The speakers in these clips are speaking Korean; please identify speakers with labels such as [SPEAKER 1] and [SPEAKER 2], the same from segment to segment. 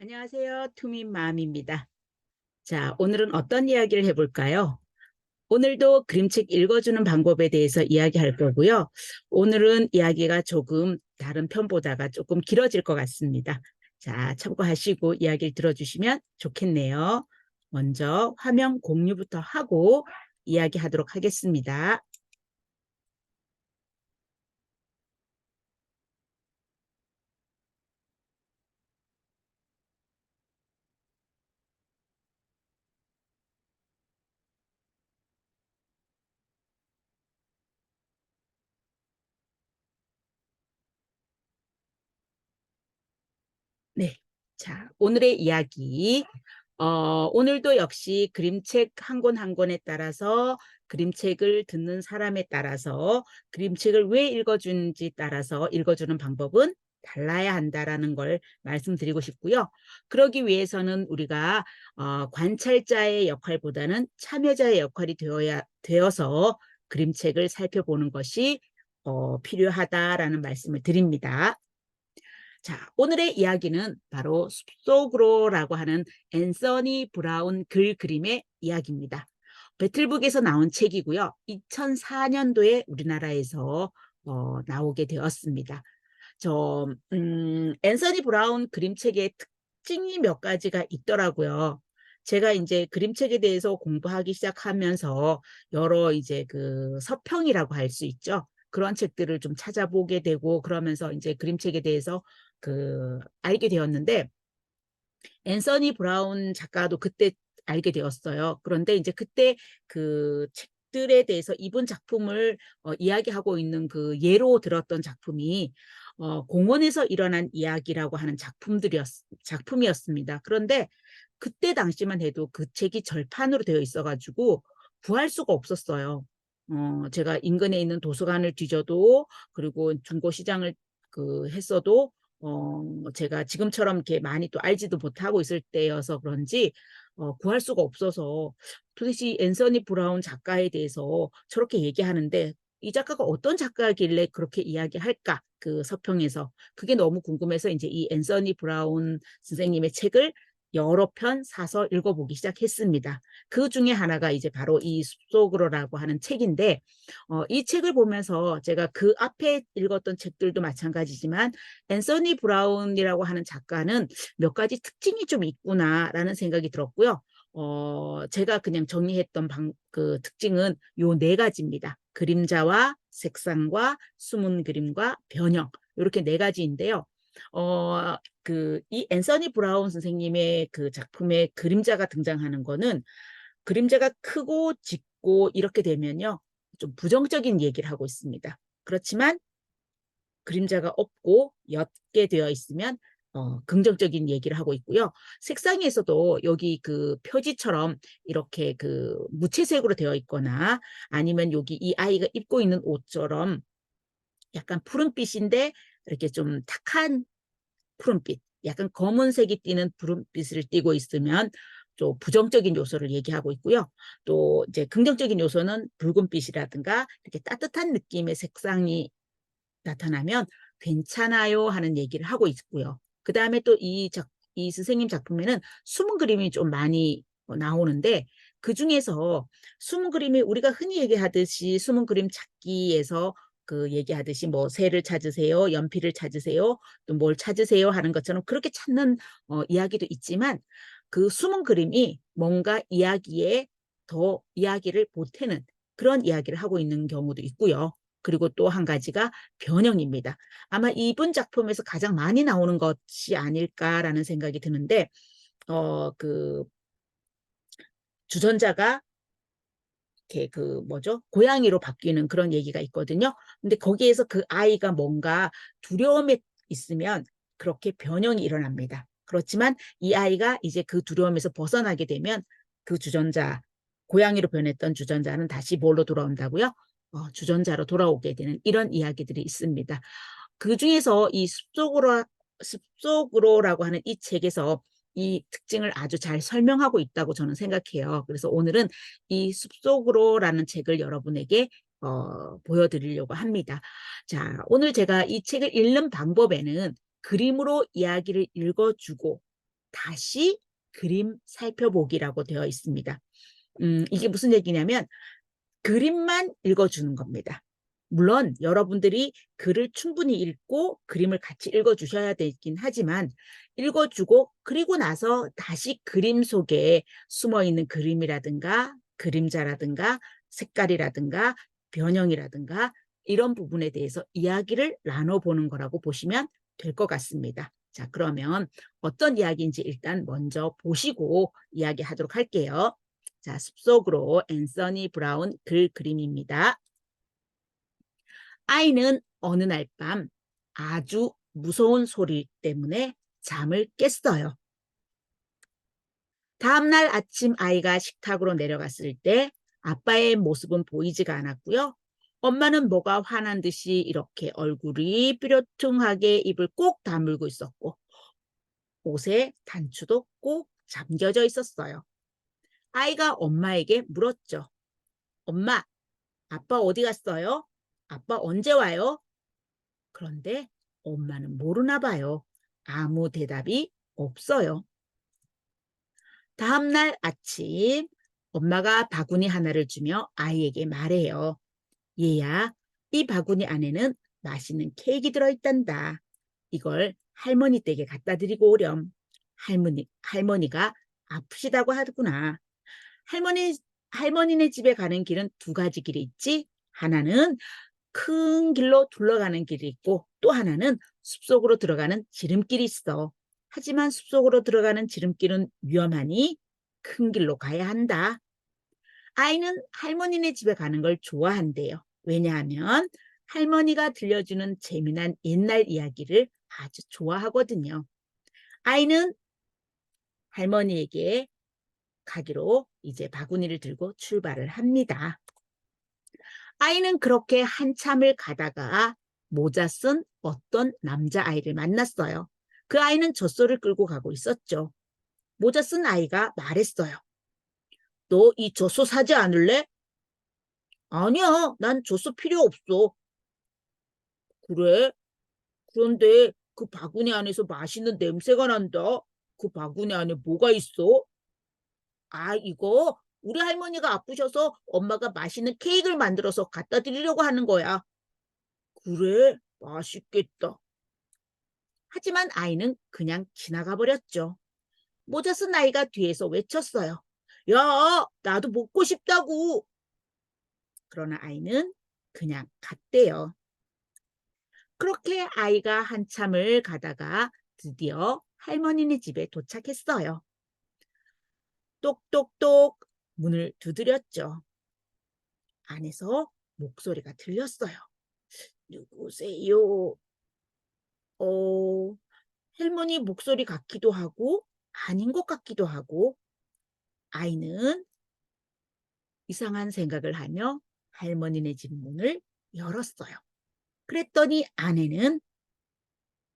[SPEAKER 1] 안녕하세요. 투민맘입니다. 자, 오늘은 어떤 이야기를 해볼까요? 오늘도 그림책 읽어주는 방법에 대해서 이야기할 거고요. 오늘은 이야기가 조금 다른 편보다가 조금 길어질 것 같습니다. 자, 참고하시고 이야기를 들어주시면 좋겠네요. 먼저 화면 공유부터 하고 이야기하도록 하겠습니다. 네. 자, 오늘의 이야기. 오늘도 역시 그림책 한 권 한 권에 따라서 그림책을 듣는 사람에 따라서 그림책을 왜 읽어주는지 따라서 읽어주는 방법은 달라야 한다라는 걸 말씀드리고 싶고요. 그러기 위해서는 우리가 관찰자의 역할보다는 참여자의 역할이 되어서 그림책을 살펴보는 것이 필요하다라는 말씀을 드립니다. 자, 오늘의 이야기는 바로 숲속으로라고 하는 앤서니 브라운 그림의 이야기입니다. 배틀북에서 나온 책이고요. 2004년도에 우리나라에서 나오게 되었습니다. 앤서니 브라운 그림책의 특징이 몇 가지가 있더라고요. 제가 이제 그림책에 대해서 공부하기 시작하면서 여러 이제 그 서평이라고 할 수 있죠. 그런 책들을 좀 찾아보게 되고 그러면서 이제 그림책에 대해서 알게 되었는데 앤서니 브라운 작가도 그때 알게 되었어요. 그런데 이제 그때 그 책들에 대해서 이분 작품을 이야기하고 있는 그 예로 들었던 작품이 공원에서 일어난 이야기라고 하는 작품이었습니다. 그런데 그때 당시만 해도 그 책이 절판으로 되어 있어가지고 구할 수가 없었어요. 제가 인근에 있는 도서관을 뒤져도 그리고 중고시장을 했어도 제가 지금처럼 이렇게 많이 또 알지도 못하고 있을 때여서 그런지 구할 수가 없어서 도대체 앤서니 브라운 작가에 대해서 저렇게 얘기하는데 이 작가가 어떤 작가길래 그렇게 이야기할까? 그 서평에서 그게 너무 궁금해서 이제 이 앤서니 브라운 선생님의 책을 여러 편 사서 읽어보기 시작했습니다. 그 중에 하나가 이제 바로 이 숲속으로라고 하는 책인데 이 책을 보면서 제가 그 앞에 읽었던 책들도 마찬가지지만 앤서니 브라운이라고 하는 작가는 몇 가지 특징이 좀 있구나라는 생각이 들었고요. 제가 그냥 정리했던 그 특징은 요 네 가지입니다. 그림자와 색상과 숨은 그림과 변형 이렇게 네 가지인데요. 이 앤서니 브라운 선생님의 그 작품에 그림자가 등장하는 거는 그림자가 크고 짙고 이렇게 되면요. 좀 부정적인 얘기를 하고 있습니다. 그렇지만 그림자가 없고 옅게 되어 있으면 긍정적인 얘기를 하고 있고요. 색상에서도 여기 그 표지처럼 이렇게 그 무채색으로 되어 있거나 아니면 여기 이 아이가 입고 있는 옷처럼 약간 푸른빛인데 이렇게 좀 탁한 푸른빛, 약간 검은색이 띠는 푸른빛을 띠고 있으면 좀 부정적인 요소를 얘기하고 있고요. 또 이제 긍정적인 요소는 붉은빛이라든가 이렇게 따뜻한 느낌의 색상이 나타나면 괜찮아요 하는 얘기를 하고 있고요. 그 다음에 또 이 선생님 작품에는 숨은 그림이 좀 많이 나오는데 그 중에서 숨은 그림이 우리가 흔히 얘기하듯이 숨은 그림 찾기에서 그 얘기하듯이 뭐 새를 찾으세요, 연필을 찾으세요, 또 뭘 찾으세요 하는 것처럼 그렇게 찾는 이야기도 있지만 그 숨은 그림이 뭔가 이야기에 더 이야기를 보태는 그런 이야기를 하고 있는 경우도 있고요. 그리고 또 한 가지가 변형입니다. 아마 이분 작품에서 가장 많이 나오는 것이 아닐까라는 생각이 드는데, 그 주전자가 이렇게 그 뭐죠? 고양이로 바뀌는 그런 얘기가 있거든요. 근데 거기에서 그 아이가 뭔가 두려움에 있으면 그렇게 변형이 일어납니다. 그렇지만 이 아이가 이제 그 두려움에서 벗어나게 되면 그 주전자, 고양이로 변했던 주전자는 다시 뭘로 돌아온다고요? 주전자로 돌아오게 되는 이런 이야기들이 있습니다. 그 중에서 이 숲속으로라고 하는 이 책에서 이 특징을 아주 잘 설명하고 있다고 저는 생각해요. 그래서 오늘은 이 숲속으로라는 책을 여러분에게 보여드리려고 합니다. 자, 오늘 제가 이 책을 읽는 방법에는 그림으로 이야기를 읽어주고 다시 그림 살펴보기라고 되어 있습니다. 이게 무슨 얘기냐면 그림만 읽어주는 겁니다. 물론 여러분들이 글을 충분히 읽고 그림을 같이 읽어주셔야 되긴 하지만 읽어주고 그리고 나서 다시 그림 속에 숨어있는 그림이라든가 그림자라든가 색깔이라든가 변형이라든가 이런 부분에 대해서 이야기를 나눠보는 거라고 보시면 될 것 같습니다. 자, 그러면 어떤 이야기인지 일단 먼저 보시고 이야기하도록 할게요. 자, 숲속으로 앤서니 브라운 글 그림입니다. 아이는 어느 날 밤 아주 무서운 소리 때문에 잠을 깼어요. 다음날 아침 아이가 식탁으로 내려갔을 때 아빠의 모습은 보이지가 않았고요. 엄마는 뭐가 화난 듯이 이렇게 얼굴이 삐뚤퉁하게 입을 꼭 다물고 있었고 옷에 단추도 꼭 잠겨져 있었어요. 아이가 엄마에게 물었죠. 엄마, 아빠 어디 갔어요? 아빠 언제 와요? 그런데 엄마는 모르나 봐요. 아무 대답이 없어요. 다음날 아침 엄마가 바구니 하나를 주며 아이에게 말해요. 얘야, 이 바구니 안에는 맛있는 케이크 들어있단다. 이걸 할머니 댁에 갖다 드리고 오렴. 할머니가 아프시다고 하구나. 할머니, 할머니네 집에 가는 길은 두 가지 길이 있지. 하나는 큰 길로 둘러가는 길이 있고 또 하나는 숲속으로 들어가는 지름길이 있어. 하지만 숲속으로 들어가는 지름길은 위험하니 큰 길로 가야 한다. 아이는 할머니네 집에 가는 걸 좋아한대요. 왜냐하면 할머니가 들려주는 재미난 옛날 이야기를 아주 좋아하거든요. 아이는 할머니에게 가기로 이제 바구니를 들고 출발을 합니다. 아이는 그렇게 한참을 가다가 모자 쓴 어떤 남자아이를 만났어요. 그 아이는 젖소를 끌고 가고 있었죠. 모자 쓴 아이가 말했어요. 너 이 젖소 사지 않을래? 아니야, 난 젖소 필요 없어. 그래? 그런데 그 바구니 안에서 맛있는 냄새가 난다. 그 바구니 안에 뭐가 있어? 아, 이거 우리 할머니가 아프셔서 엄마가 맛있는 케이크를 만들어서 갖다 드리려고 하는 거야. 그래? 맛있겠다. 하지만 아이는 그냥 지나가 버렸죠. 모자 쓴 아이가 뒤에서 외쳤어요. 야, 나도 먹고 싶다고. 그러나 아이는 그냥 갔대요. 그렇게 아이가 한참을 가다가 드디어 할머니네 집에 도착했어요. 똑똑똑 문을 두드렸죠. 안에서 목소리가 들렸어요. 누구세요? 어, 할머니 목소리 같기도 하고 아닌 것 같기도 하고 아이는 이상한 생각을 하며 할머니네 집 문을 열었어요. 그랬더니 안에는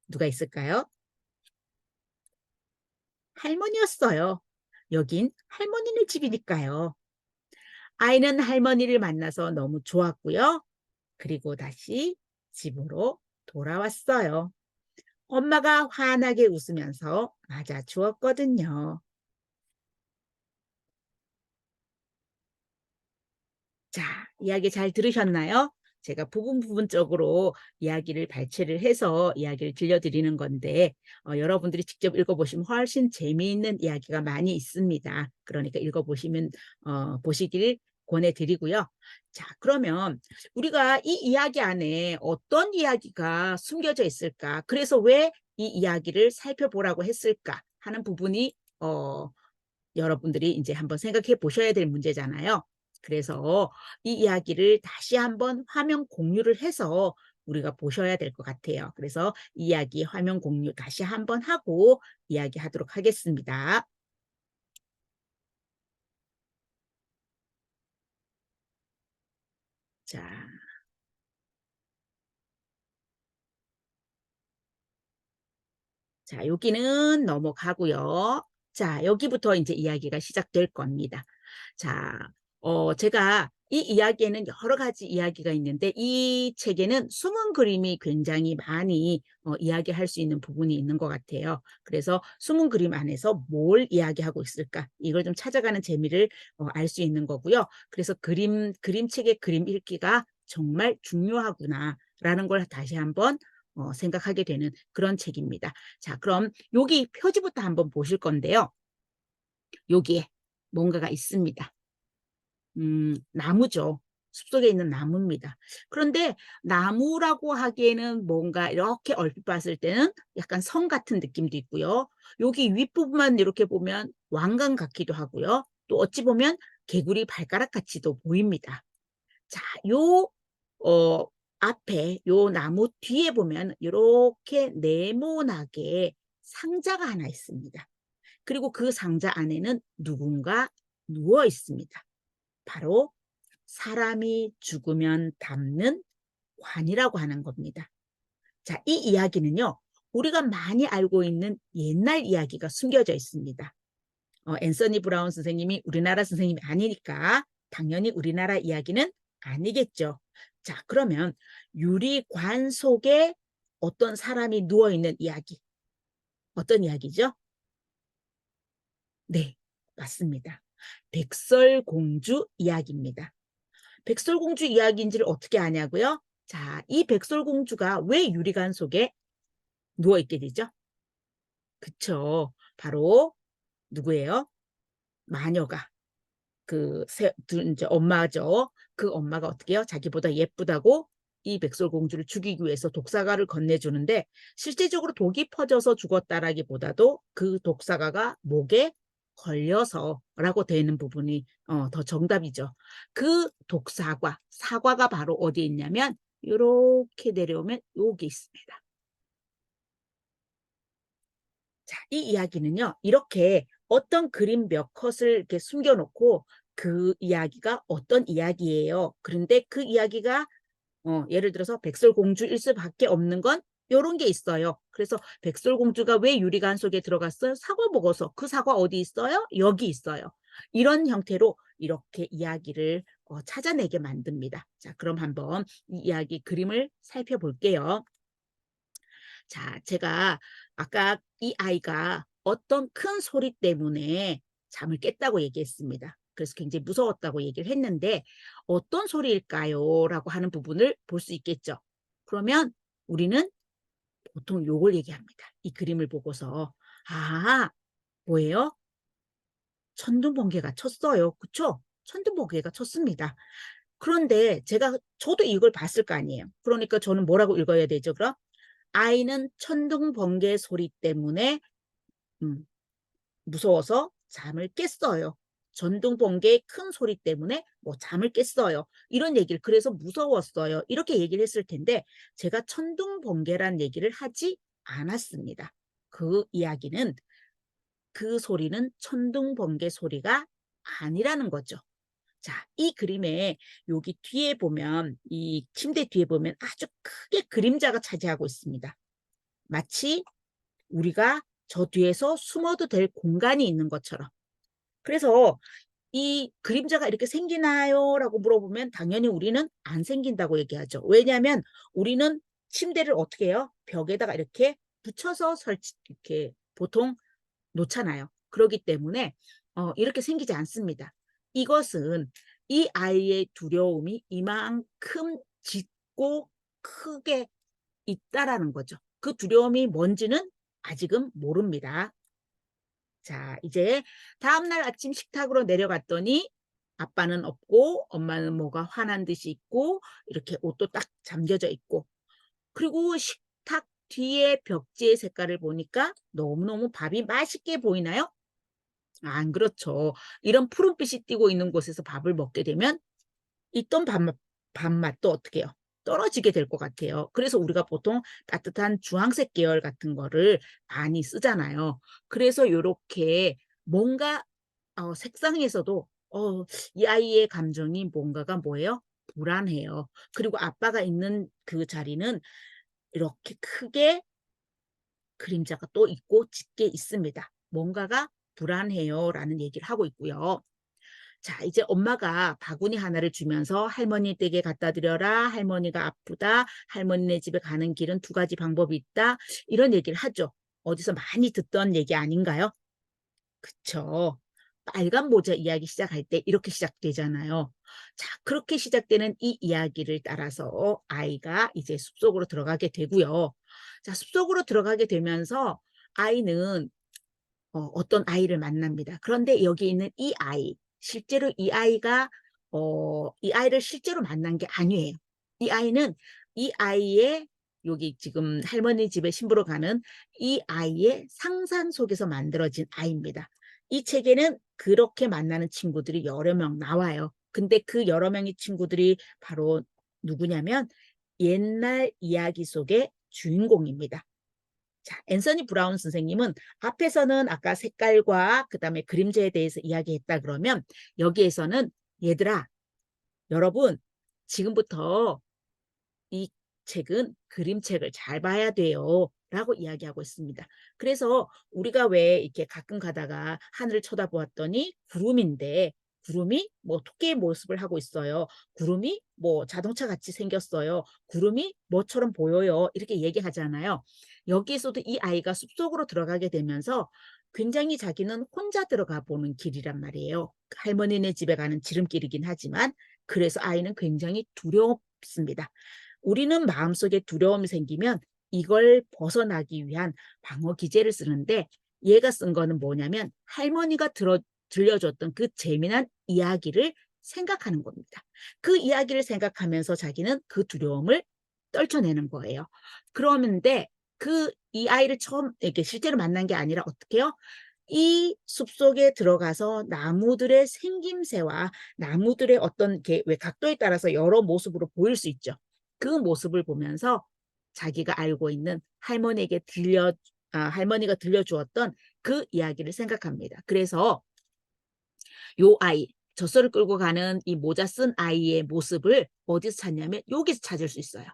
[SPEAKER 1] 누가 있을까요? 할머니였어요. 여긴 할머니네 집이니까요. 아이는 할머니를 만나서 너무 좋았고요. 그리고 다시 집으로 돌아왔어요. 엄마가 환하게 웃으면서 맞아 주었거든요. 자, 이야기 잘 들으셨나요? 제가 부분적으로 이야기를 발췌를 해서 이야기를 들려드리는 건데 여러분들이 직접 읽어보시면 훨씬 재미있는 이야기가 많이 있습니다. 그러니까 읽어보시면 보시길 권해드리고요. 자, 그러면 우리가 이 이야기 안에 어떤 이야기가 숨겨져 있을까? 그래서 왜 이 이야기를 살펴보라고 했을까? 하는 부분이 여러분들이 이제 한번 생각해 보셔야 될 문제잖아요. 그래서 이 이야기를 다시 한번 화면 공유를 해서 우리가 보셔야 될 것 같아요. 그래서 이야기 화면 공유 다시 한번 하고 이야기하도록 하겠습니다. 자, 자, 여기는 넘어가고요. 자, 여기부터 이제 이야기가 시작될 겁니다. 자, 제가 이 이야기에는 여러 가지 이야기가 있는데 이 책에는 숨은 그림이 굉장히 많이 이야기할 수 있는 부분이 있는 것 같아요. 그래서 숨은 그림 안에서 뭘 이야기하고 있을까? 이걸 좀 찾아가는 재미를 알 수 있는 거고요. 그래서 그림책의 그림 읽기가 정말 중요하구나라는 걸 다시 한번 생각하게 되는 그런 책입니다. 자, 그럼 여기 표지부터 한번 보실 건데요. 여기에 뭔가가 있습니다. 나무죠. 숲속에 있는 나무입니다. 그런데 나무라고 하기에는 뭔가 이렇게 얼핏 봤을 때는 약간 성 같은 느낌도 있고요. 여기 윗부분만 이렇게 보면 왕관 같기도 하고요. 또 어찌 보면 개구리 발가락 같이도 보입니다. 자, 요 어, 앞에 요 나무 뒤에 보면 이렇게 네모나게 상자가 하나 있습니다. 그리고 그 상자 안에는 누군가 누워 있습니다. 바로 사람이 죽으면 담는 관이라고 하는 겁니다. 자, 이 이야기는요, 우리가 많이 알고 있는 옛날 이야기가 숨겨져 있습니다. 앤서니 브라운 선생님이 우리나라 선생님이 아니니까 당연히 우리나라 이야기는 아니겠죠. 자, 그러면 유리관 속에 어떤 사람이 누워있는 이야기. 어떤 이야기죠? 네, 맞습니다. 백설공주 이야기입니다. 백설공주 이야기인지를 어떻게 아냐고요? 자, 이 백설공주가 왜 유리관 속에 누워있게 되죠? 그쵸. 바로 누구예요? 마녀가 이제 엄마죠. 그 엄마가 어떻게 해요? 자기보다 예쁘다고 이 백설공주를 죽이기 위해서 독사가를 건네주는데 실제적으로 독이 퍼져서 죽었다라기보다도 그 독사가가 목에 걸려서라고 되는 부분이 더 정답이죠. 그 사과가 바로 어디에 있냐면 이렇게 내려오면 여기 있습니다. 자, 이 이야기는요, 이렇게 어떤 그림 몇 컷을 이렇게 숨겨놓고 그 이야기가 어떤 이야기예요. 그런데 그 이야기가 예를 들어서 백설공주일 수밖에 없는 건 이런 게 있어요. 그래서 백설공주가 왜 유리관 속에 들어갔어요? 사과 먹어서. 그 사과 어디 있어요? 여기 있어요. 이런 형태로 이렇게 이야기를 찾아내게 만듭니다. 자, 그럼 한번 이 이야기 그림을 살펴볼게요. 자, 제가 아까 이 아이가 어떤 큰 소리 때문에 잠을 깼다고 얘기했습니다. 그래서 굉장히 무서웠다고 얘기를 했는데 어떤 소리일까요? 라고 하는 부분을 볼 수 있겠죠. 그러면 우리는 보통 요걸 얘기합니다. 이 그림을 보고서 아, 뭐예요? 천둥번개가 쳤어요. 그쵸? 천둥번개가 쳤습니다. 그런데 저도 이걸 봤을 거 아니에요. 그러니까 저는 뭐라고 읽어야 되죠, 그럼? 아이는 천둥 번개 소리 때문에 음, 무서워서 잠을 깼어요. 전등 번개의 큰 소리 때문에 뭐 잠을 깼어요. 이런 얘기를 그래서 무서웠어요. 이렇게 얘기를 했을 텐데 제가 천둥 번개란 얘기를 하지 않았습니다. 그 이야기는 그 소리는 천둥 번개 소리가 아니라는 거죠. 자, 이 그림에 여기 뒤에 보면 이 침대 뒤에 보면 아주 크게 그림자가 차지하고 있습니다. 마치 우리가 저 뒤에서 숨어도 될 공간이 있는 것처럼. 그래서 이 그림자가 이렇게 생기나요? 라고 물어보면 당연히 우리는 안 생긴다고 얘기하죠. 왜냐하면 우리는 침대를 어떻게 해요? 벽에다가 이렇게 붙여서 이렇게 보통 놓잖아요. 그렇기 때문에 이렇게 생기지 않습니다. 이것은 이 아이의 두려움이 이만큼 짙고 크게 있다라는 거죠. 그 두려움이 뭔지는 아직은 모릅니다. 자, 이제 다음날 아침 식탁으로 내려갔더니 아빠는 없고 엄마는 뭐가 화난 듯이 있고 이렇게 옷도 딱 잠겨져 있고 그리고 식탁 뒤에 벽지의 색깔을 보니까 너무너무 밥이 맛있게 보이나요? 안 그렇죠. 이런 푸른빛이 띄고 있는 곳에서 밥을 먹게 되면 있던 밥맛도 어떻게 해요? 떨어지게 될 것 같아요. 그래서 우리가 보통 따뜻한 주황색 계열 같은 거를 많이 쓰잖아요. 그래서 이렇게 뭔가 색상에서도 이 아이의 감정이 뭔가가 뭐예요? 불안해요. 그리고 아빠가 있는 그 자리는 이렇게 크게 그림자가 또 있고 짙게 있습니다. 뭔가가 불안해요 라는 얘기를 하고 있고요. 자, 이제 엄마가 바구니 하나를 주면서 할머니 댁에 갖다 드려라. 할머니가 아프다. 할머니네 집에 가는 길은 두 가지 방법이 있다. 이런 얘기를 하죠. 어디서 많이 듣던 얘기 아닌가요? 그쵸. 빨간 모자 이야기 시작할 때 이렇게 시작되잖아요. 자, 그렇게 시작되는 이 이야기를 따라서 아이가 이제 숲속으로 들어가게 되고요. 자, 숲속으로 들어가게 되면서 아이는 어떤 아이를 만납니다. 그런데 여기 있는 이 아이, 실제로 이 아이를 실제로 만난 게 아니에요. 이 아이는 이 아이의 여기 지금 할머니 집에 신부로 가는 이 아이의 상상 속에서 만들어진 아이입니다. 이 책에는 그렇게 만나는 친구들이 여러 명 나와요. 근데 그 여러 명의 친구들이 바로 누구냐면 옛날 이야기 속의 주인공입니다. 자, 앤서니 브라운 선생님은 앞에서는 아까 색깔과 그다음에 그림자에 대해서 이야기했다 그러면 여기에서는 얘들아, 여러분, 지금부터 이 책은 그림책을 잘 봐야 돼요. 라고 이야기하고 있습니다. 그래서 우리가 왜 이렇게 가끔 가다가 하늘을 쳐다보았더니 구름인데 구름이 뭐 토끼의 모습을 하고 있어요. 구름이 뭐 자동차 같이 생겼어요. 구름이 뭐처럼 보여요. 이렇게 얘기하잖아요. 여기에서도 이 아이가 숲속으로 들어가게 되면서 굉장히 자기는 혼자 들어가 보는 길이란 말이에요. 할머니네 집에 가는 지름길이긴 하지만 그래서 아이는 굉장히 두렵습니다. 우리는 마음속에 두려움이 생기면 이걸 벗어나기 위한 방어 기제를 쓰는데 얘가 쓴 거는 뭐냐면 할머니가 들려줬던 그 재미난 이야기를 생각하는 겁니다. 그 이야기를 생각하면서 자기는 그 두려움을 떨쳐내는 거예요. 그러는데 이 아이를 처음 이렇게 실제로 만난 게 아니라 어떻게 해요? 이 숲속에 들어가서 나무들의 생김새와 나무들의 어떤 왜 각도에 따라서 여러 모습으로 보일 수 있죠. 그 모습을 보면서 자기가 알고 있는 할머니가 들려주었던 그 이야기를 생각합니다. 그래서 요 아이, 젖소를 끌고 가는 이 모자 쓴 아이의 모습을 어디서 찾냐면 여기서 찾을 수 있어요.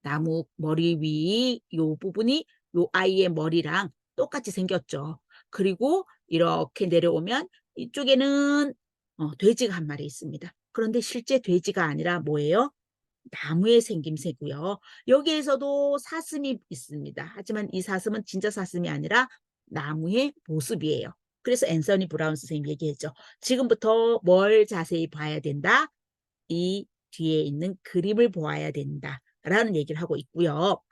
[SPEAKER 1] 나무 머리 위 요 부분이 요 아이의 머리랑 똑같이 생겼죠. 그리고 이렇게 내려오면 이쪽에는 돼지가 한 마리 있습니다. 그런데 실제 돼지가 아니라 뭐예요? 나무의 생김새고요. 여기에서도 사슴이 있습니다. 하지만 이 사슴은 진짜 사슴이 아니라 나무의 모습이에요. 그래서 앤서니 브라운 선생님이 얘기했죠. 지금부터 뭘 자세히 봐야 된다? 이 뒤에 있는 그림을 보아야 된다. 라는 얘기를 하고 있고요.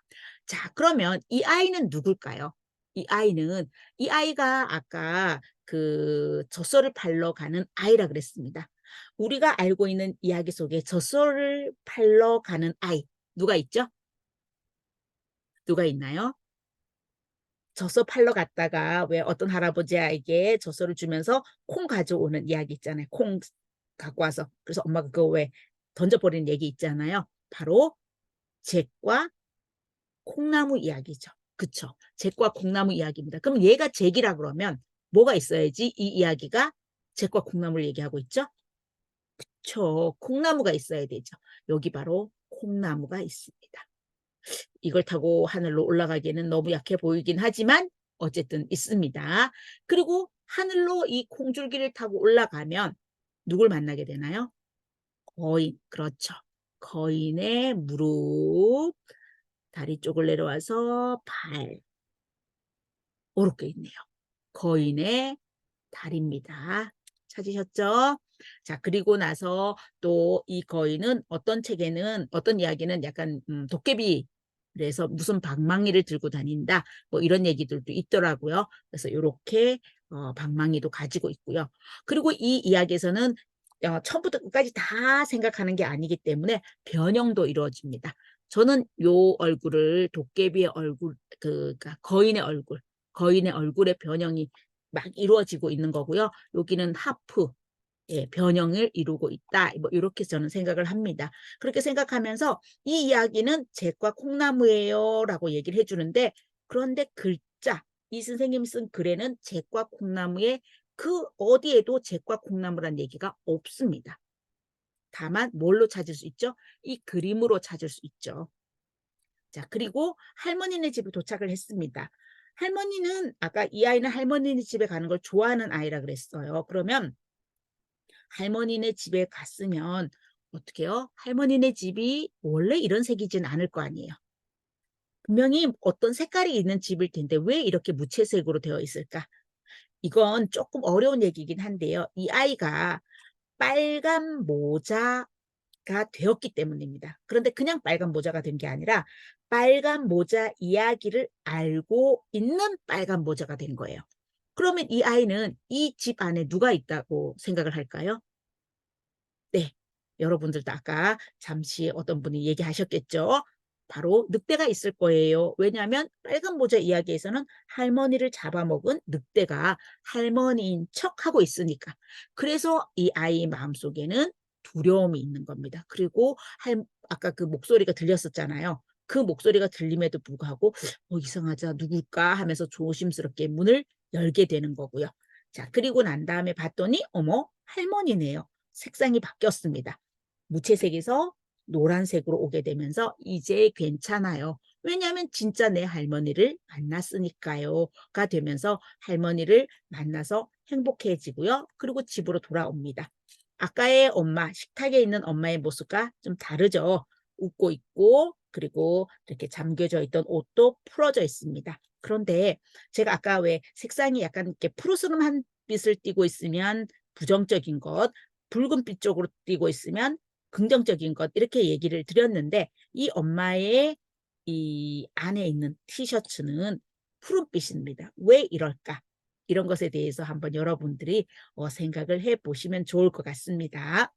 [SPEAKER 1] 자, 그러면 이 아이는 누굴까요? 이 아이가 아까 그 젖소를 팔러 가는 아이라 그랬습니다. 우리가 알고 있는 이야기 속에 젖소를 팔러 가는 아이, 누가 있죠? 누가 있나요? 젖소 팔러 갔다가 왜 어떤 할아버지에게 젖소를 주면서 콩 가져오는 이야기 있잖아요. 콩 갖고 와서. 그래서 엄마가 그거 왜 던져버리는 얘기 있잖아요. 바로 잭과 콩나무 이야기죠. 그쵸? 잭과 콩나무 이야기입니다. 그럼 얘가 잭이라 그러면 뭐가 있어야지 이 이야기가 잭과 콩나무를 얘기하고 있죠? 그쵸? 콩나무가 있어야 되죠. 여기 바로 콩나무가 있습니다. 이걸 타고 하늘로 올라가기에는 너무 약해 보이긴 하지만 어쨌든 있습니다. 그리고 하늘로 이 콩줄기를 타고 올라가면 누굴 만나게 되나요? 거인. 그렇죠. 거인의 무릎, 다리 쪽을 내려와서 발, 이렇게 있네요. 거인의 다리입니다. 찾으셨죠? 자, 그리고 나서 또 이 거인은 어떤 책에는 어떤 이야기는 약간 도깨비 그래서 무슨 방망이를 들고 다닌다 뭐 이런 얘기들도 있더라고요. 그래서 이렇게 방망이도 가지고 있고요. 그리고 이 이야기에서는 처음부터 끝까지 다 생각하는 게 아니기 때문에 변형도 이루어집니다. 저는 요 얼굴을 도깨비의 얼굴 그러니까 거인의 얼굴의 변형이 막 이루어지고 있는 거고요. 여기는 하프, 예, 변형을 이루고 있다. 뭐 이렇게 저는 생각을 합니다. 그렇게 생각하면서 이 이야기는 잭과 콩나무예요 라고 얘기를 해주는데 그런데 이 선생님 쓴 글에는 잭과 콩나무의 그 어디에도 잭과 콩나무란 얘기가 없습니다. 다만 뭘로 찾을 수 있죠? 이 그림으로 찾을 수 있죠. 자, 그리고 할머니네 집에 도착을 했습니다. 할머니는 아까 이 아이는 할머니네 집에 가는 걸 좋아하는 아이라 그랬어요. 그러면 할머니네 집에 갔으면 어떻게 해요? 할머니네 집이 원래 이런 색이진 않을 거 아니에요. 분명히 어떤 색깔이 있는 집일 텐데 왜 이렇게 무채색으로 되어 있을까? 이건 조금 어려운 얘기긴 한데요. 이 아이가 빨간 모자가 되었기 때문입니다. 그런데 그냥 빨간 모자가 된 게 아니라 빨간 모자 이야기를 알고 있는 빨간 모자가 된 거예요. 그러면 이 아이는 이 집 안에 누가 있다고 생각을 할까요? 네, 여러분들도 아까 잠시 어떤 분이 얘기하셨겠죠? 바로 늑대가 있을 거예요. 왜냐하면 빨간 모자 이야기에서는 할머니를 잡아먹은 늑대가 할머니인 척하고 있으니까. 그래서 이 아이 마음속에는 두려움이 있는 겁니다. 그리고 아까 그 목소리가 들렸었잖아요. 그 목소리가 들림에도 불구하고 이상하자 누굴까 하면서 조심스럽게 문을 열게 되는 거고요. 자, 그리고 난 다음에 봤더니 어머 할머니네요. 색상이 바뀌었습니다. 무채색에서 노란색으로 오게 되면서 이제 괜찮아요. 왜냐하면 진짜 내 할머니를 만났으니까요가 되면서 할머니를 만나서 행복해지고요. 그리고 집으로 돌아옵니다. 아까의 엄마, 식탁에 있는 엄마의 모습과 좀 다르죠. 웃고 있고 그리고 이렇게 잠겨져 있던 옷도 풀어져 있습니다. 그런데 제가 아까 왜 색상이 약간 이렇게 푸르스름한 빛을 띠고 있으면 부정적인 것, 붉은빛 쪽으로 띄고 있으면 긍정적인 것 이렇게 얘기를 드렸는데 이 엄마의 이 안에 있는 티셔츠는 푸른빛입니다. 왜 이럴까? 이런 것에 대해서 한번 여러분들이 생각을 해보시면 좋을 것 같습니다.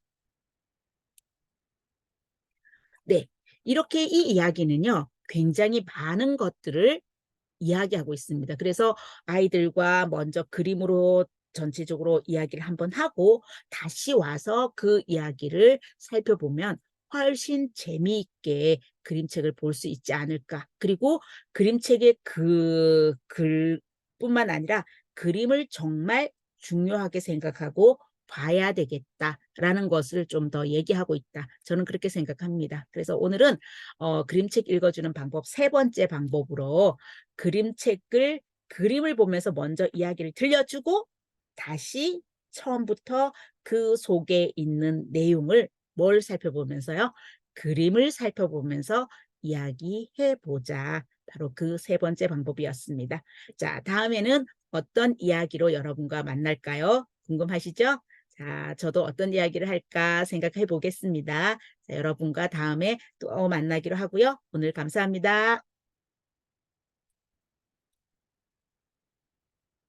[SPEAKER 1] 네, 이렇게 이 이야기는요. 굉장히 많은 것들을 이야기하고 있습니다. 그래서 아이들과 먼저 그림으로 전체적으로 이야기를 한번 하고 다시 와서 그 이야기를 살펴보면 훨씬 재미있게 그림책을 볼 수 있지 않을까. 그리고 그림책의 그 글뿐만 아니라 그림을 정말 중요하게 생각하고 봐야 되겠다라는 것을 좀 더 얘기하고 있다. 저는 그렇게 생각합니다. 그래서 오늘은 그림책 읽어주는 방법 세 번째 방법으로 그림책을 그림을 보면서 먼저 이야기를 들려주고 다시 처음부터 그 속에 있는 내용을 뭘 살펴보면서요? 그림을 살펴보면서 이야기해 보자. 바로 그 세 번째 방법이었습니다. 자, 다음에는 어떤 이야기로 여러분과 만날까요? 궁금하시죠? 자, 저도 어떤 이야기를 할까 생각해 보겠습니다. 자, 여러분과 다음에 또 만나기로 하고요. 오늘 감사합니다.